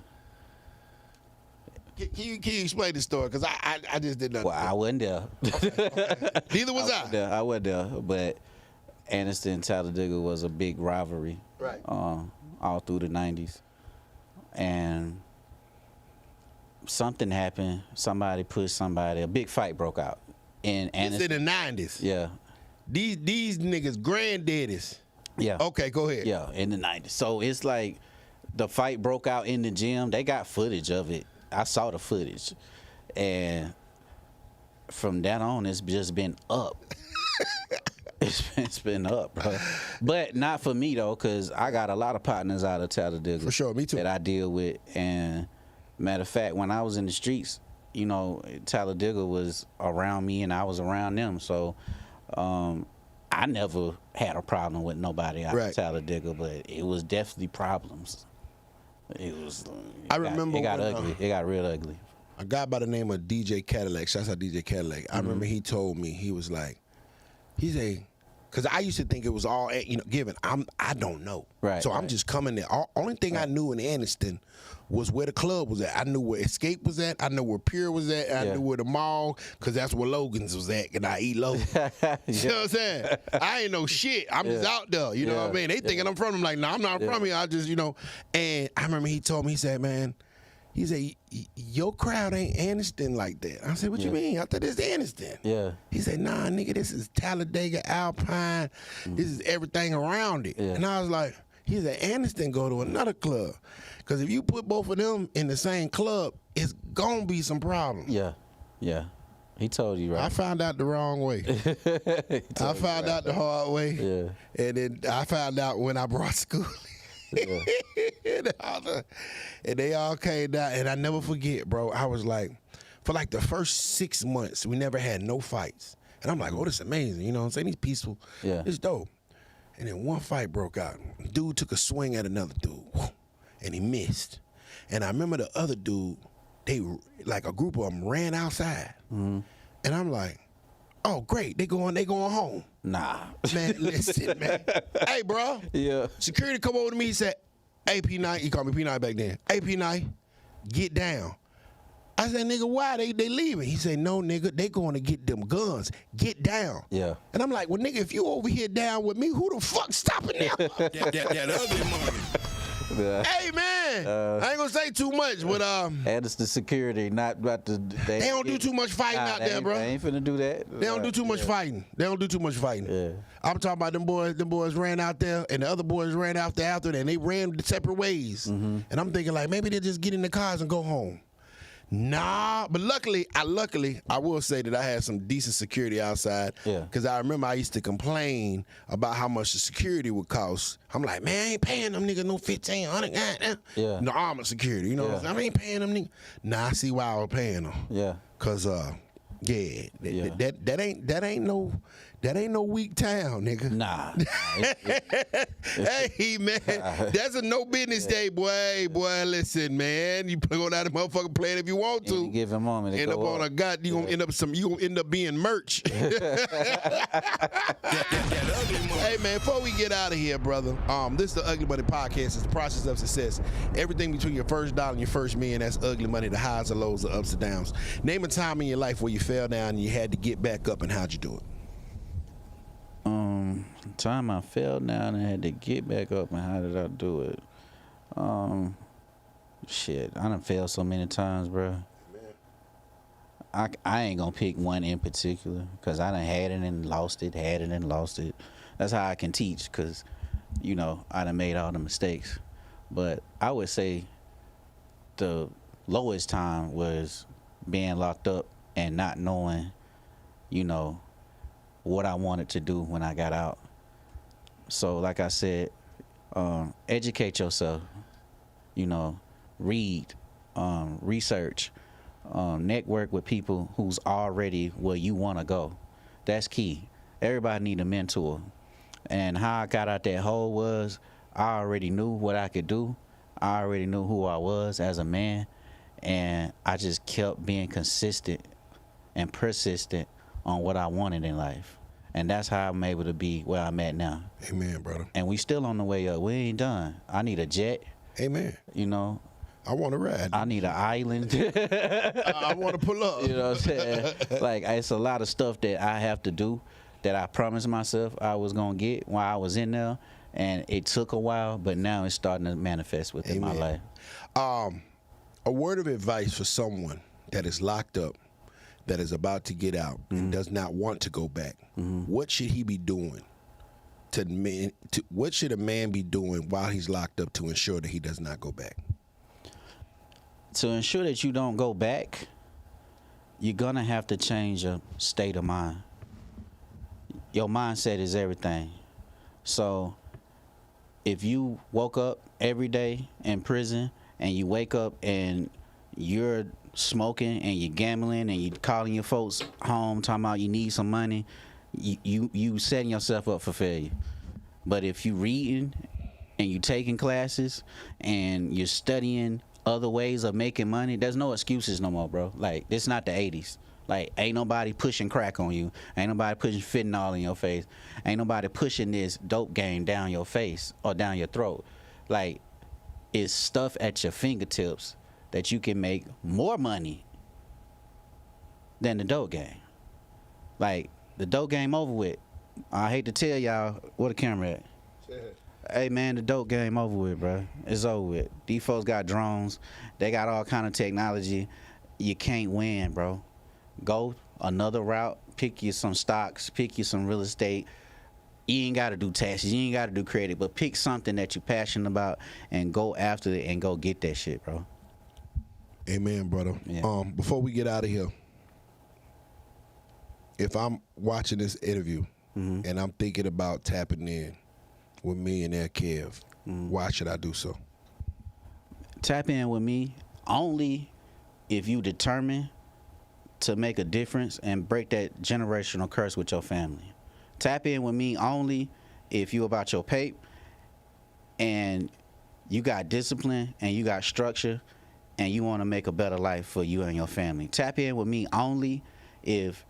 Can you explain the story? Because I just didn't Well, I wasn't there. Neither was I. I wasn't there, but Anniston and Talladega was a big rivalry. Right. All through the 90s. And something happened. Somebody pushed somebody. A big fight broke out. In It's Anniston. in the 90s. Yeah. These niggas granddaddies. Yeah. Okay, go ahead. Yeah, in the 90s. So it's like the fight broke out in the gym. They got footage of it. I saw the footage. And from that on, it's just been up. It's been up, bro. But not for me, though, because I got a lot of partners out of Talladega. For sure, me too. That I deal with. And matter of fact, when I was in the streets, you know, Talladega was around me and I was around them. So I never had a problem with nobody out of Talladega, but it was definitely problems. It was. I remember it got when, ugly. It got real ugly. A guy by the name of DJ Cadillac, shouts out DJ Cadillac. I remember he told me, he was like, because I used to think it was all, you know, given. I don't know. Right. So I'm just coming there. Only thing I knew in Anniston was where the club was at. I knew where Escape was at. I knew where Pier was at. I knew where the mall, because that's where Logan's was at, and I eat Logan. You know what I'm saying? I ain't know shit. I'm just out there. You know what I mean? They thinking I'm from them. Like, no, I'm not from here. I just, you know. And I remember he told me, he said, man, he said, your crowd ain't Anniston like that. I said, what you mean? I thought this is Anniston. Yeah. He said, nah, nigga, this is Talladega, Alpine. This is everything around it. Yeah. And I was like, he said, Anniston go to another club. Because if you put both of them in the same club, it's going to be some problems. Yeah. Yeah. He told you, right? I found out the wrong way. I found out the hard way. Yeah. And then I found out when I brought school. Yeah. And they all came down, and I never forget, bro. I was like, for like the first 6 months, we never had no fights. And I'm like, oh, this is amazing. You know what I'm saying? He's peaceful. Yeah. It's dope. And then one fight broke out. Dude took a swing at another dude, and he missed. And I remember the other dude, they, like a group of them ran outside. And I'm like, oh, great, they going home. Nah. Man, listen, man. Hey, bro. Yeah. Security come over to me and said, hey, P9, he called me P9 back then. Hey, P9, get down. I said, nigga, why they leaving? He said, no, nigga, they going to get them guns. Get down. Yeah. And I'm like, well, nigga, if you over here down with me, who the fuck stopping them? That ugly money. Yeah. Hey, man, I ain't going to say too much, but And it's the security, not about the. they don't do too much fighting out there, bro. They ain't finna do that. They don't do too much fighting. They don't do too much fighting. Yeah. I'm talking about them boys. Them boys ran out there, and the other boys ran out there after that, and they ran separate ways. And I'm thinking like maybe they just get in the cars and go home. Nah, but luckily, I will say that I had some decent security outside. Yeah. Because I remember I used to complain about how much the security would cost. I'm like, man, I ain't paying them niggas no $1,500. Goddamn. Yeah. No armored security, you know what I'm saying? I ain't paying them niggas. Nah, I see why I was paying them. Yeah. Cause that That ain't no weak town, nigga. Nah. Hey, man, that's a no business day, boy. Boy, listen, man, you go down the motherfucking plane if you want to. Any given moment, End up on a god, you gonna end up being merch. Hey, man, before we get out of here, brother, this is the Ugly Money Podcast. It's the process of success. Everything between your first dollar and your first million, that's ugly money. The highs, the lows, the ups and downs. Name a time in your life where you fell down and you had to get back up, and how'd you do it? Time I fell down and had to get back up, and how did I do it? Shit, I done failed so many times, bro. I ain't gonna pick one in particular, because I done had it and lost it, That's how I can teach, because, I done made all the mistakes. But I would say the lowest time was being locked up and not knowing, what I wanted to do when I got out. So, like I said, educate yourself, read, research, network with people who's already where you want to go. That's key. Everybody need a mentor. And how I got out that hole was I already knew what I could do. I already knew who I was as a man. And I just kept being consistent and persistent on what I wanted in life. And that's how I'm able to be where I'm at now. Amen, brother. And we still on the way up. We ain't done. I need a jet. Amen. I want to ride. I need an island. I want to pull up. You know what I'm saying? Like, it's a lot of stuff that I have to do that I promised myself I was going to get while I was in there. And it took a while, but now it's starting to manifest within my life. A word of advice for someone that is locked up, that is about to get out, and does not want to go back. What should he be doing? What should a man be doing while he's locked up to ensure that he does not go back? To ensure that you don't go back, you're going to have to change your state of mind. Your mindset is everything. So if you woke up every day in prison and you wake up and you're smoking and you're gambling and you calling your folks home talking about you need some money, you setting yourself up for failure. But if you reading and you taking classes and you're studying other ways of making money, there's no excuses no more, bro. Like, it's not the 80s. Like, ain't nobody pushing crack on you. Ain't nobody pushing fentanyl in your face. Ain't nobody pushing this dope game down your face or down your throat. Like, it's stuff at your fingertips that you can make more money than the dope game. Like, the dope game over with. I hate to tell y'all, where the camera at? Hey, man, the dope game over with, bro. It's over with. These folks got drones. They got all kind of technology. You can't win, bro. Go another route. Pick you some stocks. Pick you some real estate. You ain't got to do taxes. You ain't got to do credit. But pick something that you're passionate about and go after it and go get that shit, bro. Amen, brother. Yeah. Before we get out of here, if I'm watching this interview and I'm thinking about tapping in with Millionaire Kev, why should I do so? Tap in with me only if you determine to make a difference and break that generational curse with your family. Tap in with me only if you about your pape and you got discipline and you got structure and you want to make a better life for you and your family. Tap in with me only if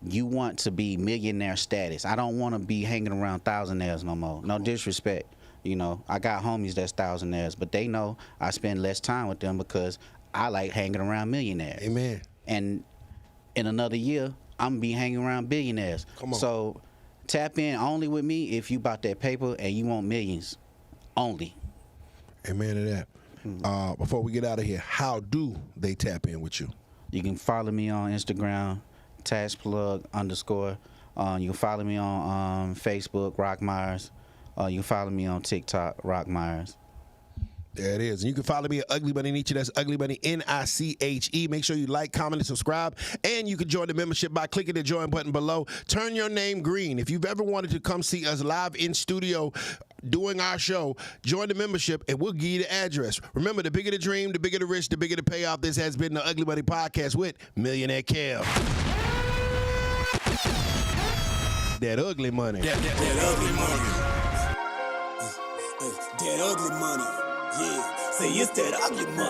you want to be millionaire status. I don't want to be hanging around thousandaires no more. No disrespect. I got homies that's thousandaires, but they know I spend less time with them because I like hanging around millionaires. Amen. And in another year, I'm going to be hanging around billionaires. Come on. So tap in only with me if you about that paper and you want millions. Only. Amen to that. Before we get out of here, how do they tap in with you? You can follow me on Instagram, TaxPlug_. You can follow me on Facebook, Rock Myers. You can follow me on TikTok, Rock Myers. There it is. And you can follow me at Ugly Bunny Nietzsche. That's Ugly Bunny Niche. Make sure you like, comment, and subscribe. And you can join the membership by clicking the join button below. Turn your name green. If you've ever wanted to come see us live in studio doing our show, join the membership and we'll give you the address. Remember, the bigger the dream, the bigger the risk, the bigger the payoff. This has been the Ugly Bunny Podcast with Millionaire Kev. That ugly money. That ugly money. That ugly money. Yeah. Say it's that ugly money.